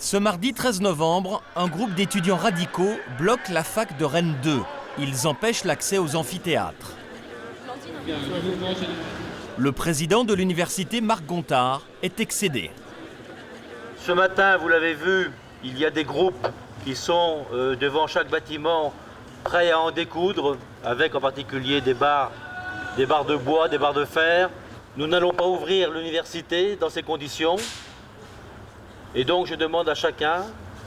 Ce mardi 13 novembre, un groupe d'étudiants radicaux bloque la fac de Rennes 2. Ils empêchent l'accès aux amphithéâtres. Le président de l'université, Marc Gontard, est excédé. Ce matin, vous l'avez vu, il y a des groupes qui sont devant chaque bâtiment prêts à en découdre, avec en particulier des barres de bois, des barres de fer. Nous n'allons pas ouvrir l'université dans ces conditions. Et donc je demande à chacun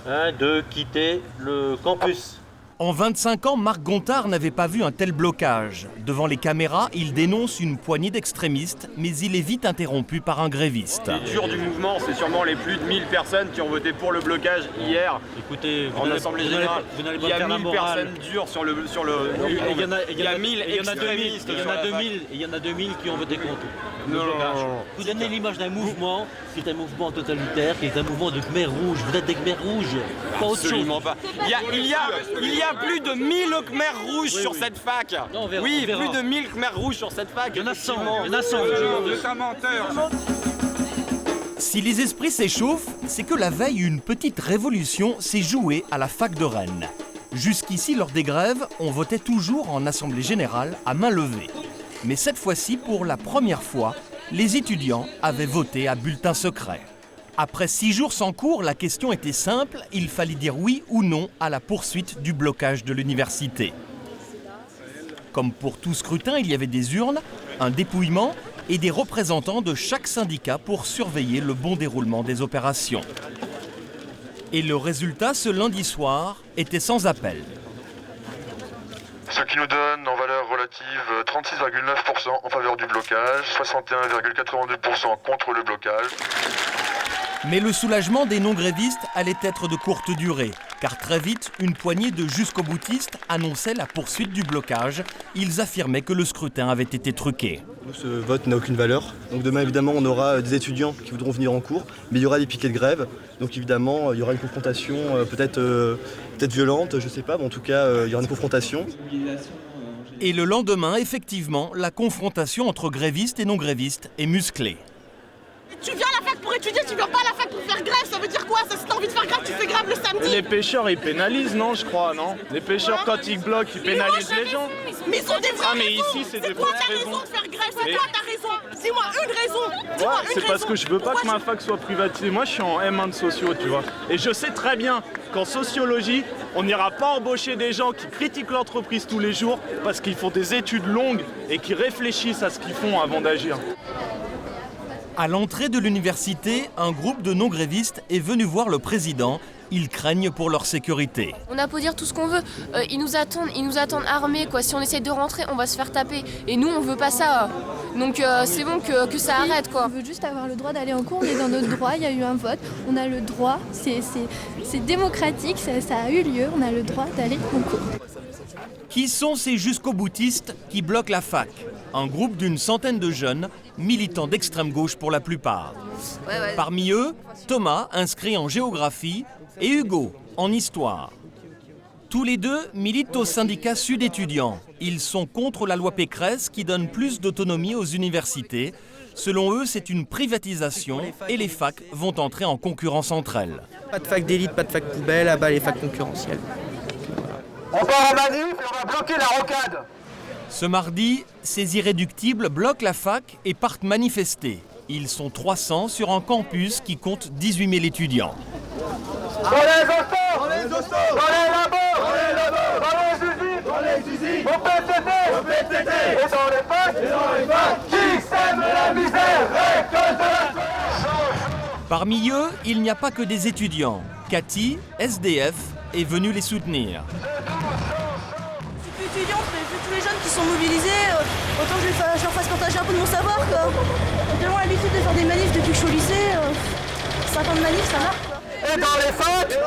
de quitter le campus. En 25 ans, Marc Gontard n'avait pas vu un tel blocage. Devant les caméras, il dénonce une poignée d'extrémistes, mais il est vite interrompu par un gréviste. Les durs du mouvement, c'est sûrement les plus de 1000 personnes qui ont voté pour le blocage hier. Écoutez, en Assemblée Générale. Il y a 1000 personnes dures sur le... Il y a 1000 extrémistes. Il y en a 2000 qui ont voté contre le blocage. Vous donnez l'image d'un mouvement qui est un mouvement totalitaire, qui est un mouvement de Khmer rouge. Vous êtes des Khmer rouges, pas autre chose. Absolument pas. Il y a plus de 1000 Khmer rouges sur cette fac. Non, on verra, oui, plus de 1000 Khmer rouges sur cette fac. Il y en a 100. Il y en a 100. C'est un menteur. Si les esprits s'échauffent, c'est que la veille, une petite révolution s'est jouée à la fac de Rennes. Jusqu'ici, lors des grèves, on votait toujours en assemblée générale à main levée. Mais cette fois-ci, pour la première fois, les étudiants avaient voté à bulletin secret. Après 6 jours sans cours, la question était simple, il fallait dire oui ou non à la poursuite du blocage de l'université. Comme pour tout scrutin, il y avait des urnes, un dépouillement et des représentants de chaque syndicat pour surveiller le bon déroulement des opérations. Et le résultat, ce lundi soir, était sans appel. Ce qui nous donne en valeur relative 36,9% en faveur du blocage, 61,82% contre le blocage. Mais le soulagement des non-grévistes allait être de courte durée, car très vite, une poignée de jusqu'au-boutistes annonçait la poursuite du blocage. Ils affirmaient que le scrutin avait été truqué. Ce vote n'a aucune valeur. Donc demain, évidemment, on aura des étudiants qui voudront venir en cours, mais il y aura des piquets de grève. Donc évidemment, il y aura une confrontation peut-être violente, je ne sais pas, mais en tout cas, il y aura une confrontation. Et le lendemain, effectivement, la confrontation entre grévistes et non-grévistes est musclée. Tu viens à la fac pour étudier, tu viens pas à la fac pour faire grève, ça veut dire quoi? Ça, si t'as envie de faire grève, tu fais grève le samedi. Les pêcheurs, ils pénalisent, non, je crois, non? Les pêcheurs, quand ils bloquent, ils pénalisent les gens. Mais ils ont des vraies mais raisons. ici, c'est des quoi vraies ta raisons. raison de faire grève? C'est quoi ta raison? Dis-moi une raison. C'est parce que je veux pas que ma fac soit privatisée. Moi, je suis en M1 de sociaux, tu vois. Et je sais très bien qu'en sociologie, on n'ira pas embaucher des gens qui critiquent l'entreprise tous les jours parce qu'ils font des études longues et qui réfléchissent à ce qu'ils font avant d'agir. À l'entrée de l'université, un groupe de non-grévistes est venu voir le président. Ils craignent pour leur sécurité. On a beau dire tout ce qu'on veut, ils nous attendent armés, quoi. Si on essaye de rentrer, on va se faire taper. Et nous, on veut pas ça. Donc c'est bon que ça arrête, quoi. On veut juste avoir le droit d'aller en cours, on est dans notre droit, il y a eu un vote, on a le droit, c'est démocratique, ça a eu lieu, on a le droit d'aller en cours. Qui sont ces jusqu'au-boutistes qui bloquent la fac? Un groupe d'une centaine de jeunes, militants d'extrême gauche pour la plupart. Parmi eux, Thomas, inscrit en géographie, et Hugo, en histoire. Tous les deux militent au syndicat Sud étudiants. Ils sont contre la loi Pécresse qui donne plus d'autonomie aux universités. Selon eux, c'est une privatisation et les facs vont entrer en concurrence entre elles. Pas de fac d'élite, pas de fac poubelle, à bas les facs concurrentielles. On part en manif et on va bloquer la rocade. Ce mardi, ces irréductibles bloquent la fac et partent manifester. Ils sont 300 sur un campus qui compte 18 000 étudiants. Dans les hostos, dans les labos, dans les usines, au PTT, et dans les facs, qui sème la misère, récolte la colère. Parmi eux, il n'y a pas que des étudiants. Cathy, SDF, est venue les soutenir. Je suis étudiante, mais vu tous les jeunes qui sont mobilisés, autant que je leur fasse partager un peu de mon savoir, quoi. J'ai tellement l'habitude de faire des manifs depuis que je suis au lycée. 50 manifs, ça marche, quoi. Et dans les facs,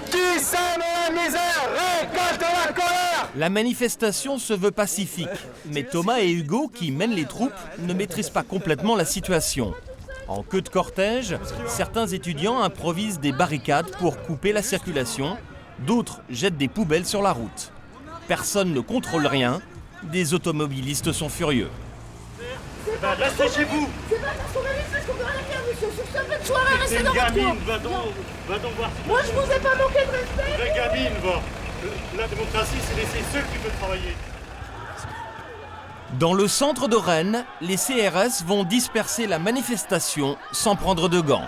qui sème la misère, récolte la colère. La manifestation se veut pacifique, mais Thomas et Hugo, qui mènent les troupes, ne maîtrisent pas complètement la situation. En queue de cortège, certains étudiants improvisent des barricades pour couper la circulation, d'autres jettent des poubelles sur la route. Personne ne contrôle rien, des automobilistes sont furieux. Restez chez vous. C'est pas parce qu'on a les fesses qu'on peut rien faire, monsieur. c'est sur cette soirée, restez dans votre coin. Va donc voir. Moi, je vous ai pas manqué de respect. Vraie gamine, va. La démocratie, c'est laisser ceux qui veulent travailler. Dans le centre de Rennes, les CRS vont disperser la manifestation sans prendre de gants.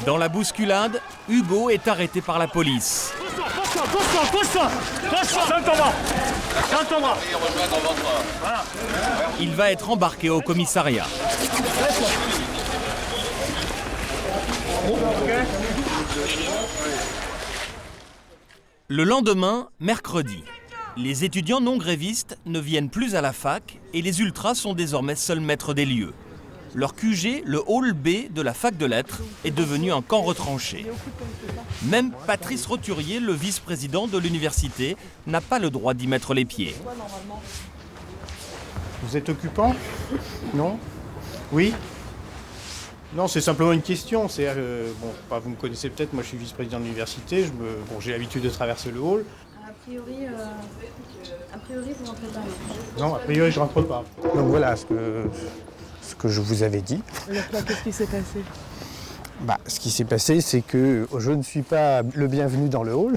Dans la bousculade, Hugo est arrêté par la police. Il va être embarqué au commissariat. Le lendemain, mercredi, les étudiants non grévistes ne viennent plus à la fac et les ultras sont désormais seuls maîtres des lieux. Leur QG, le hall B de la fac de lettres, est devenu un camp retranché. Même Patrice Roturier, le vice-président de l'université, n'a pas le droit d'y mettre les pieds. Vous êtes occupant? Non? Oui? Non, c'est simplement une question. Bon, vous me connaissez peut-être, moi je suis vice-président de l'université, j'ai l'habitude de traverser le hall. A priori, vous rentrez pas. Non, a priori je rentre pas. Donc voilà ce que je vous avais dit. Qu'est-ce qui s'est passé? Ce qui s'est passé, c'est que je ne suis pas le bienvenu dans le hall,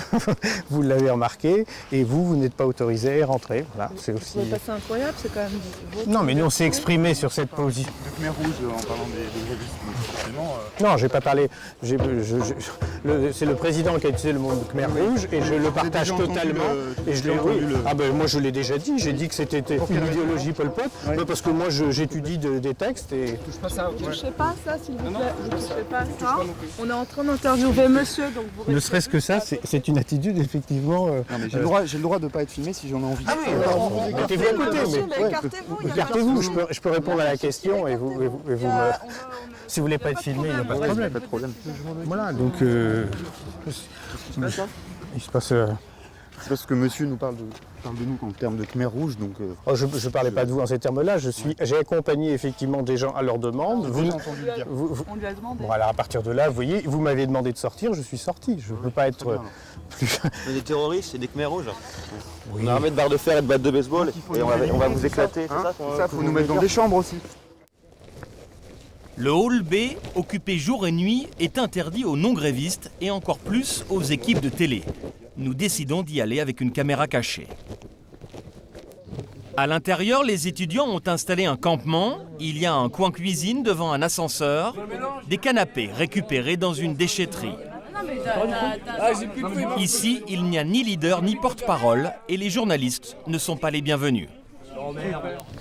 vous l'avez remarqué, et vous n'êtes pas autorisé à y rentrer. Voilà, c'est aussi... C'est incroyable, c'est quand même... Non, mais nous on s'est exprimé sur cette position. Le Khmer rouge en parlant des grévistes, forcément... Non, j'ai pas parlé. C'est le président qui a utilisé le mot Khmer rouge et je le partage totalement. Moi je l'ai déjà dit, j'ai dit que c'était une idéologie Pol Pot, parce que moi j'étudie des textes et... Ne touchez pas ça, s'il vous plaît, ne touchez pas ça. On est en train d'interviewer monsieur, donc vous... Ne serait-ce que ça, c'est une attitude effectivement... Non, mais j'ai le droit de ne pas être filmé si j'en ai envie. Ah oui, mettez-vous à côté, mais écartez-vous, je peux répondre à la question et vous me... Si vous voulez pas être filmé, il n'y a pas de problème. Voilà, donc... Il se passe... C'est parce que monsieur nous parle de nous en termes de Khmer rouge, donc... Je ne parlais pas de vous en ces termes-là, j'ai accompagné effectivement des gens à leur demande. On lui a demandé. Bon, alors à partir de là, vous voyez, vous m'avez demandé de sortir, je suis sorti. Je ne peux pas être plus... Des terroristes et des Khmer rouges. Oui. On a armé de barres de fer et de battes de baseball et on va vous éclater. Ça, faut nous mettre dans des chambres aussi. Le hall B, occupé jour et nuit, est interdit aux non-grévistes et encore plus aux équipes de télé. Nous décidons d'y aller avec une caméra cachée. À l'intérieur, les étudiants ont installé un campement. Il y a un coin cuisine devant un ascenseur, des canapés récupérés dans une déchetterie. Ici, il n'y a ni leader ni porte-parole et les journalistes ne sont pas les bienvenus.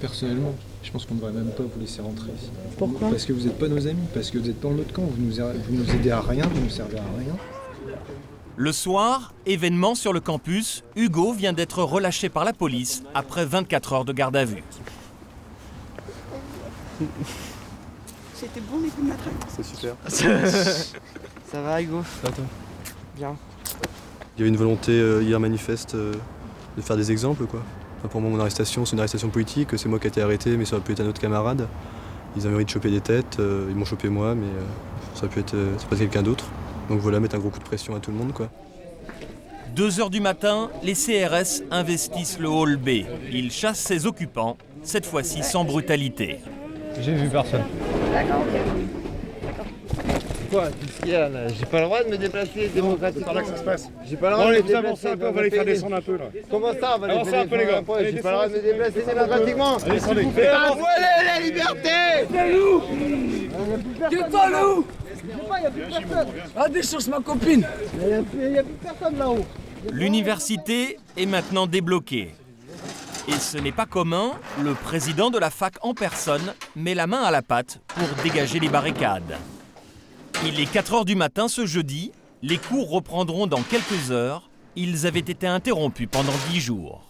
Personnellement, je pense qu'on ne devrait même pas vous laisser rentrer ici. Pourquoi? Parce que vous n'êtes pas nos amis, parce que vous êtes dans notre camp, vous nous aidez à rien, vous ne nous servez à rien. Le soir, événement sur le campus, Hugo vient d'être relâché par la police après 24 heures de garde à vue. C'était bon les coups de matraque. C'est super. Ça va Hugo? Ça va toi? Bien. Il y avait une volonté hier manifeste de faire des exemples, quoi. Enfin, pour moi, mon arrestation, c'est une arrestation politique. C'est moi qui ai été arrêté, mais ça aurait pu être un autre camarade. Ils avaient envie de choper des têtes, ils m'ont chopé moi, mais ça aurait pu être quelqu'un d'autre. Donc voilà, mettre un gros coup de pression à tout le monde, quoi. 2 heures du matin, les CRS investissent le hall B. Ils chassent ses occupants, cette fois-ci sans brutalité. J'ai vu personne. D'accord, Quoi? Qu'est-ce qu'il y a là? J'ai pas le droit de me déplacer démocratiquement. C'est par là que ça se passe. J'ai pas le droit de me déplacer. On va les faire descendre un peu là. Comment ça? On va les faire un peu les gars. J'ai pas le droit de me déplacer démocratiquement. Allez, descendez. Voilà la liberté! C'est loup! C'est pas loup! Il n'y a plus personne! Ah, déchire ma copine! Il n'y a plus personne là-haut. L'université est maintenant débloquée. Et ce n'est pas commun, le président de la fac en personne met la main à la pâte pour dégager les barricades. Il est 4 heures du matin ce jeudi, les cours reprendront dans quelques heures. Ils avaient été interrompus pendant 10 jours.